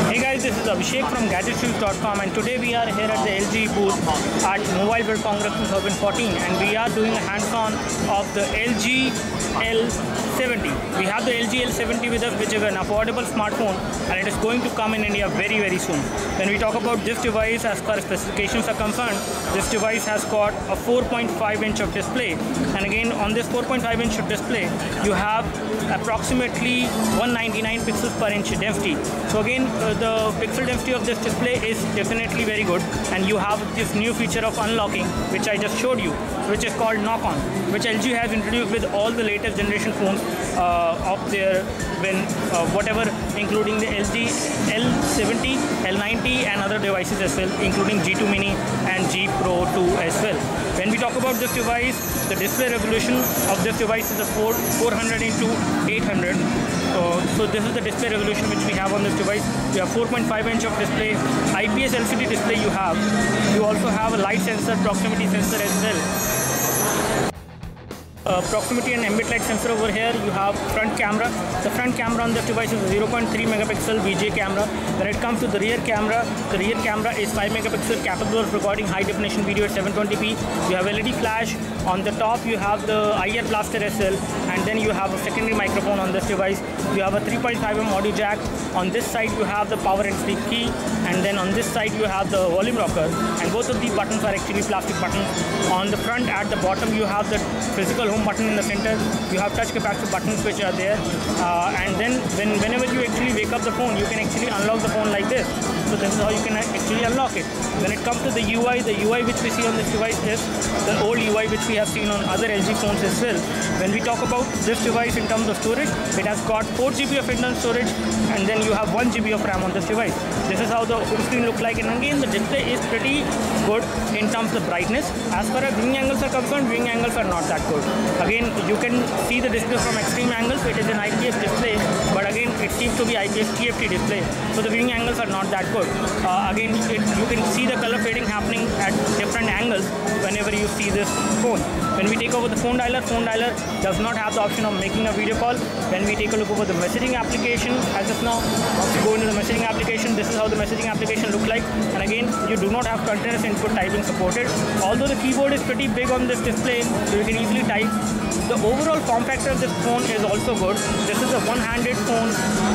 Hey guys, this is Abhishek from GadgetShoes.com, and today we are here at the LG booth at Mobile World Congress 2014, and we are doing a hands-on of the LG L70. We have the LG L70 with us, which is an affordable smartphone, and it is going to come in India very soon. When we talk about this device, as far as specifications are concerned, this device has got a 4.5-inch of display, and again on this 4.5-inch display you have approximately 199 pixels per inch density. So again, the pixel density of this display is definitely very good, and you have this new feature of unlocking, which I just showed you, which is called Knock On, which LG has introduced with all the latest generation phones of their whatever, including the LG L70, L90 and other devices as well, including G2 Mini and G Pro 2 as well. When we talk about this device, the display resolution of this device is a 400 into 800. So this is the display resolution which we have on this device. You have 4.5-inch of display, IPS LCD display you have. You also have a light sensor, proximity sensor as well. Proximity and ambient light sensor over here. You have front camera. The front camera on this device is a 0.3 megapixel VGA camera. When it comes to the rear camera is 5 megapixel, capable of recording high definition video at 720p. You have LED flash. On the top you have the IR blaster SL, and then you have a secondary microphone on this device. You have a 3.5mm audio jack. On this side you have the power and sleep key, and then on this side you have the volume rocker, and both of the buttons are actually plastic buttons. On the front, at the bottom, you have the physical home button in the center. You have touch capacitive buttons which are there, and then whenever you actually wake up the phone, you can actually unlock the phone like this. So this is how you can actually unlock it. When it comes to the UI which we see on this device is the old UI which we have seen on other LG phones as well. When we talk about this device in terms of storage, it has got 4 GB of internal storage, and then you have 1 GB of RAM on this device. This is how the home screen looks like, and again the display is pretty good in terms of brightness. As far as viewing angles are concerned, viewing angles are not that good. Again, you can see the display from extreme angles. It is an IPS display, but again it seems to be IPS TFT display, so the viewing angles are not that good. Again, you can see the color fading happening at different angles whenever you see this phone. When we take over the phone dialer does not have the option of making a video call. When we take a look over the messaging application, as of now, once you go into the messaging application, this is how the messaging application looks like, and again you do not have continuous input typing supported. Although the keyboard is pretty big on this display, so you can easily type. The overall form factor of this phone is also good. This is a one-handed phone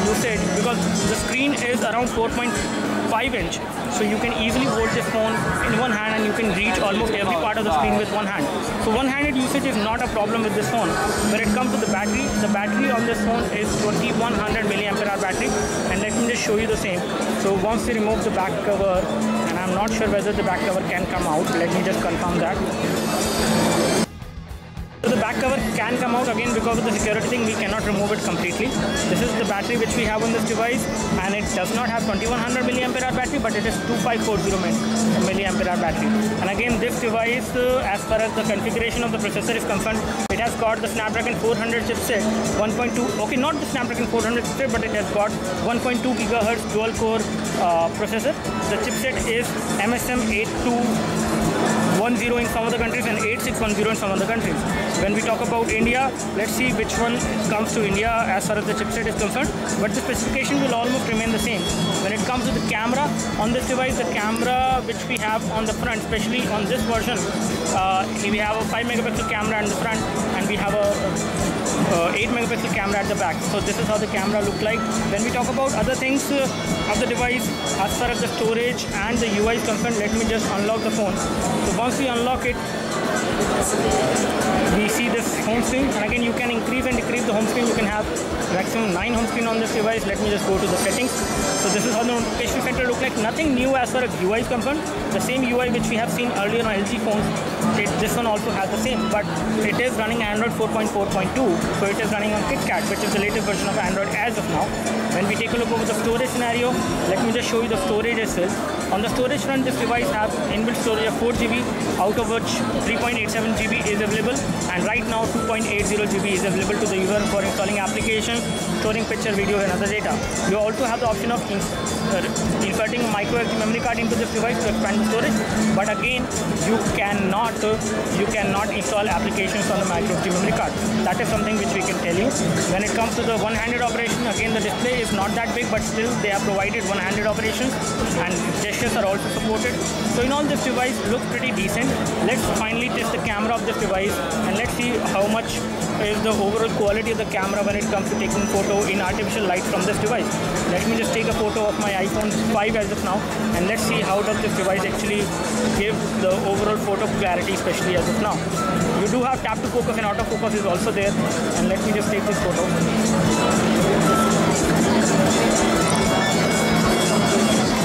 usage because the screen is around 4.5-inch, so you can easily hold this phone in one hand and you can reach almost every part of the screen with one hand. So one-handed usage is not a problem with this phone. When it comes to the battery on this phone is 2100 mAh battery, and let me just show you the same. So once we remove the back cover, and I'm not sure whether the back cover can come out, let me just confirm that. So the back cover can come out, again because of the security thing we cannot remove it completely. This is the battery which we have on this device, and it does not have 2100 mAh battery, but it is 2540 mAh battery. And again this device, as far as the configuration of the processor is concerned, it has got the Snapdragon 400 chipset, 1.2, okay, not the Snapdragon 400 chipset, but it has got 1.2 GHz dual core processor. The chipset is MSM 8210 in some of the countries and 8610 in some other countries. When we talk about India, let's see which one comes to India as far as the chipset is concerned, but the specification will almost remain the same. When it comes to the camera on this device, the camera which we have on the front, especially on this version, we have a 5 megapixel camera in the front, and we have a 8 megapixel camera at the back. So this is how the camera looks like. When we talk about other things of the device, as far as the storage and the UI is concerned, let me just unlock the phone. So once we unlock it, we see this home screen, and again you can increase and decrease the home screen. You can have maximum 9 home screen on this device. Let me just go to the settings. So this is how the notification center looks like. Nothing new as far as UI is concerned. The same UI which we have seen earlier on LG phones, this one also has the same, but it is running Android 4.4.2, so it is running on KitKat, which is the latest version of Android as of now. When we take a look over the storage scenario, let me just show you the storage itself. On the storage front, this device has inbuilt storage of 4 GB, out of which 3.87 GB is available, and right now 2.80 GB is available to the user for installing applications storing picture, video and other data. You also have the option of inserting a micro SD memory card into this device to expand the storage, but again you cannot install applications on the micro SD memory card. That is something which we can tell you. When it comes to the one-handed operation, again the display is not that big, but still they have provided one-handed operations and gestures are also supported. So in all, this device looks pretty decent. Let's finally test the camera of this device and let's see how much is the overall quality of the camera when it comes to taking photo in artificial light from this device. Let me just take a photo of my iPhone 5 as of now, and let's see how does this device actually give the overall photo clarity, especially as of now. You do have tap to focus and autofocus is also there, and let me just take this photo.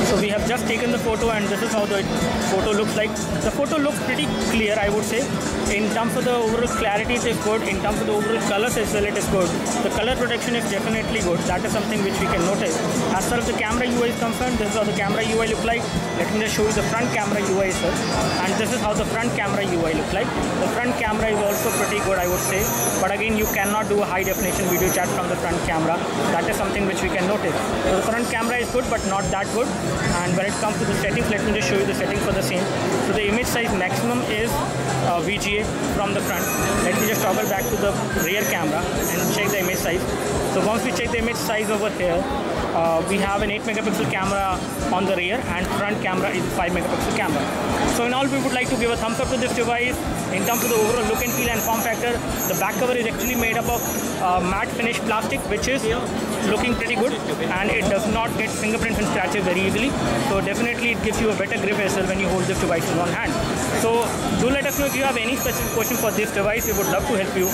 So we have just taken the photo and this is how the photo looks like. The photo looks pretty clear, I would say. In terms of the overall clarity, it is good. In terms of the overall colors as well, it is good. The color protection is definitely good. That is something which we can notice. As far as the camera UI is concerned, this is how the camera UI look like. Let me just show you the front camera UI as well. And this is how the front camera UI look like. The front camera is also pretty good, I would say. But again, you cannot do a high definition video chat from the front camera. That is something which we can notice. So the front camera is good, but not that good. And when it comes to the settings, let me just show you the settings for the same. So the image size maximum is VGA from the front. Let me just toggle back to the rear camera and check the image size. So once we check the image size over here, we have an 8 megapixel camera on the rear and front camera is 5 megapixel camera. So in all, we would like to give a thumbs up to this device. In terms of the overall look and feel and form factor, the back cover is actually made up of matte finish plastic, which is looking pretty good, and it does not get fingerprints and scratches very easily. So definitely it gives you a better grip as well when you hold this device in one hand. So do let us know if you have any specific question for this device. We would love to help you.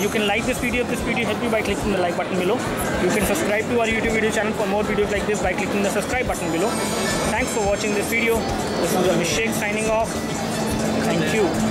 You can like this video if this video helped you by clicking the like button below. You can subscribe to our YouTube video channel for more videos like this by clicking the subscribe button below. Thanks for watching this video. This is Abhishek signing off. Thank you.